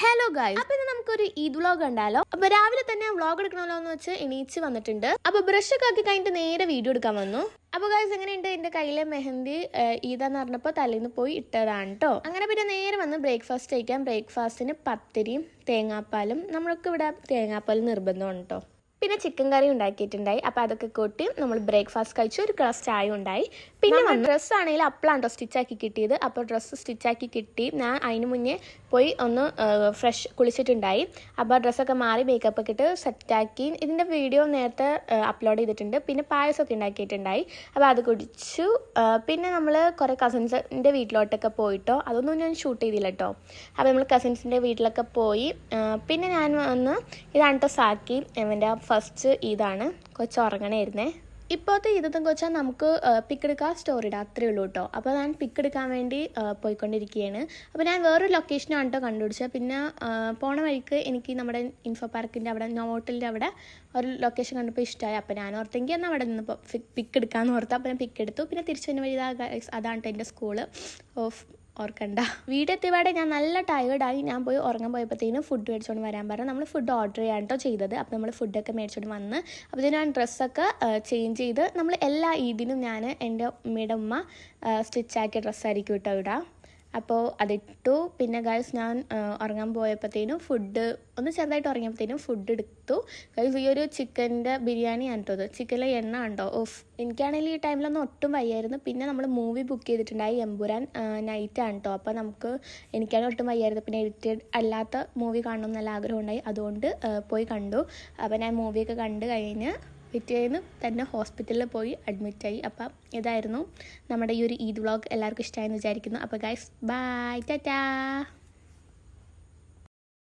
Hello guys, അപ്പൊ ഇന്ന് നമുക്കൊരു ഈദ് വ്ളോഗ് കണ്ടാലോ. അപ്പൊ രാവിലെ തന്നെ വ്ളോഗ് എടുക്കണമല്ലോ എന്ന് വെച്ച് എണീച്ച് വന്നിട്ടുണ്ട്. അപ്പൊ ബ്രഷ് ഒക്കെ ആക്കി കഴിഞ്ഞിട്ട് നേരെ വീഡിയോ എടുക്കാൻ വന്നു. അപ്പൊ ഗൈസ്, എങ്ങനെയുണ്ട് എന്റെ കയ്യിലെ മെഹന്തി ഈദാന്ന് പറഞ്ഞപ്പോൾ തലേന്ന് പോയി ഇട്ടതാണ് കേട്ടോ. അങ്ങനെ പിന്നെ നേരെ വന്ന് ബ്രേക്ക്ഫാസ്റ്റ് കഴിക്കാം. ബ്രേക്ക്ഫാസ്റ്റിന് പത്തിരിയും തേങ്ങാപ്പാലും. നമ്മൾക്ക് ഇവിടെ തേങ്ങാപ്പാൽ നിർബന്ധമാണ് കേട്ടോ. പിന്നെ ചിക്കൻ കറി ഉണ്ടാക്കിയിട്ടുണ്ടായി. അപ്പോൾ അതൊക്കെ കൂട്ടി നമ്മൾ ബ്രേക്ക്ഫാസ്റ്റ് കഴിച്ചു. ഒരു ഗ്ലാസ് ചായ ഉണ്ടായി. പിന്നെ ഡ്രസ്സ് ആണെങ്കിൽ അപ്പോഴാണ് സ്റ്റിച്ചാക്കി കിട്ടിയത്. അപ്പോൾ ഡ്രസ്സ് സ്റ്റിച്ചാക്കി കിട്ടി. ഞാൻ അതിന് മുന്നേ പോയി ഒന്ന് ഫ്രഷ് കുളിച്ചിട്ടുണ്ടായി. അപ്പോൾ ഡ്രസ്സൊക്കെ മാറി മേക്കപ്പ് ഒക്കെ ഇട്ട് സെറ്റാക്കി. ഇതിൻ്റെ വീഡിയോ നേരത്തെ അപ്ലോഡ് ചെയ്തിട്ടുണ്ട്. പിന്നെ പായസമൊക്കെ ഉണ്ടാക്കിയിട്ടുണ്ടായി. അപ്പോൾ അത് കുടിച്ചു. പിന്നെ നമ്മൾ കുറേ കസിൻസിൻ്റെ വീട്ടിലോട്ടൊക്കെ പോയിട്ടോ. അതൊന്നും ഞാൻ ഷൂട്ട് ചെയ്തില്ല കേട്ടോ. അപ്പോൾ നമ്മൾ കസിൻസിൻ്റെ വീട്ടിലൊക്കെ പോയി. പിന്നെ ഞാൻ വന്ന് ഇതാണ് കേട്ടോ സാക്കി. എൻ്റെ ഫസ്റ്റ് ഇതാണ് കൊച്ചു ഉറങ്ങണമായിരുന്നേ. ഇപ്പോഴത്തെ ഇതെന്ന് വെച്ചാൽ നമുക്ക് പിക്ക് എടുക്കാൻ സ്റ്റോറി ഇടാം, അത്രയേ ഉള്ളൂ കേട്ടോ. അപ്പോൾ ഞാൻ പിക്ക് എടുക്കാൻ വേണ്ടി പോയിക്കൊണ്ടിരിക്കുകയാണ്. അപ്പോൾ ഞാൻ വേറൊരു ലൊക്കേഷനാണ് കേട്ടോ കണ്ടുപിടിച്ചത്. പിന്നെ പോണ വഴിക്ക് എനിക്ക് നമ്മുടെ ഇൻഫോ പാർക്കിൻ്റെ അവിടെ നോട്ടിൻ്റെ അവിടെ ഒരു ലൊക്കേഷൻ കണ്ടപ്പോൾ ഇഷ്ടമായി. അപ്പോൾ ഞാൻ ഓർത്തെങ്കിൽ എന്നാൽ അവിടെ നിന്ന് പിക്ക് എടുക്കാമെന്ന് ഓർത്തു. അപ്പോൾ ഞാൻ പിക്ക് എടുത്തു. പിന്നെ തിരിച്ചു വന്ന വഴി അതാണ് കേട്ടോ എൻ്റെ സ്കൂള്. ഓർക്കണ്ട. വീടെത്തിയപാടെ ഞാൻ നല്ല ടയേർഡായി. ഞാൻ പോയി ഉറങ്ങാൻ പോയപ്പോഴത്തേനും ഫുഡ് മേടിച്ചുകൊണ്ട് വരാൻ പറഞ്ഞു. നമ്മൾ ഫുഡ് ഓർഡർ ചെയ്യാൻ കേട്ടോ ചെയ്തത്. അപ്പോൾ നമ്മൾ ഫുഡൊക്കെ മേടിച്ചുകൊണ്ട് വന്ന് അപ്പോൾ ഞാൻ ഡ്രസ്സൊക്കെ ചേഞ്ച് ചെയ്ത് നമ്മൾ എല്ലാ ഈദിനും ഞാൻ എൻ്റെ ഉമ്മയുടെ ഉമ്മ സ്റ്റിച്ചാക്കിയ ഡ്രസ്സായിരിക്കും കേട്ടോ ഇടാം. അപ്പോൾ അതിട്ടു. പിന്നെ ഗൈസ്, ഞാൻ ഉറങ്ങാൻ പോയപ്പോഴത്തേനും ഫുഡ് ഒന്ന് ചെറുതായിട്ട് ഉറങ്ങിയപ്പോഴത്തേനും ഫുഡ് എടുത്തു. ഗൈസ്, ഈ ഒരു ചിക്കൻ്റെ ബിരിയാണി ആണ് കേട്ടോ. ചിക്കനിലെ എണ്ണ ഉണ്ടോ എനിക്കാണെങ്കിൽ ഈ ടൈമിലൊന്നും ഒട്ടും വയ്യായിരുന്നു. പിന്നെ നമ്മൾ മൂവി ബുക്ക് ചെയ്തിട്ടുണ്ടായി, എമ്പുരാൻ നൈറ്റാണ് കേട്ടോ. അപ്പോൾ എനിക്കാണെങ്കിൽ ഒട്ടും വയ്യായിരുന്നു. പിന്നെ എഡിറ്റഡ് അല്ലാത്ത മൂവി കാണണം എന്നല്ല ആഗ്രഹം ഉണ്ടായി. അതുകൊണ്ട് പോയി കണ്ടു. അപ്പോൾ ഞാൻ മൂവിയൊക്കെ കണ്ടു കഴിഞ്ഞ് പിറ്റേന്ന് തന്നെ ഹോസ്പിറ്റലിൽ പോയി അഡ്മിറ്റായി. അപ്പം ഇതായിരുന്നു നമ്മുടെ ഈ ഒരു ഈദ് വ്ളോഗ്. എല്ലാവർക്കും ഇഷ്ടമായെന്ന് വിചാരിക്കുന്നു. അപ്പോൾ ഗൈസ്, ബൈ, ടാറ്റാ.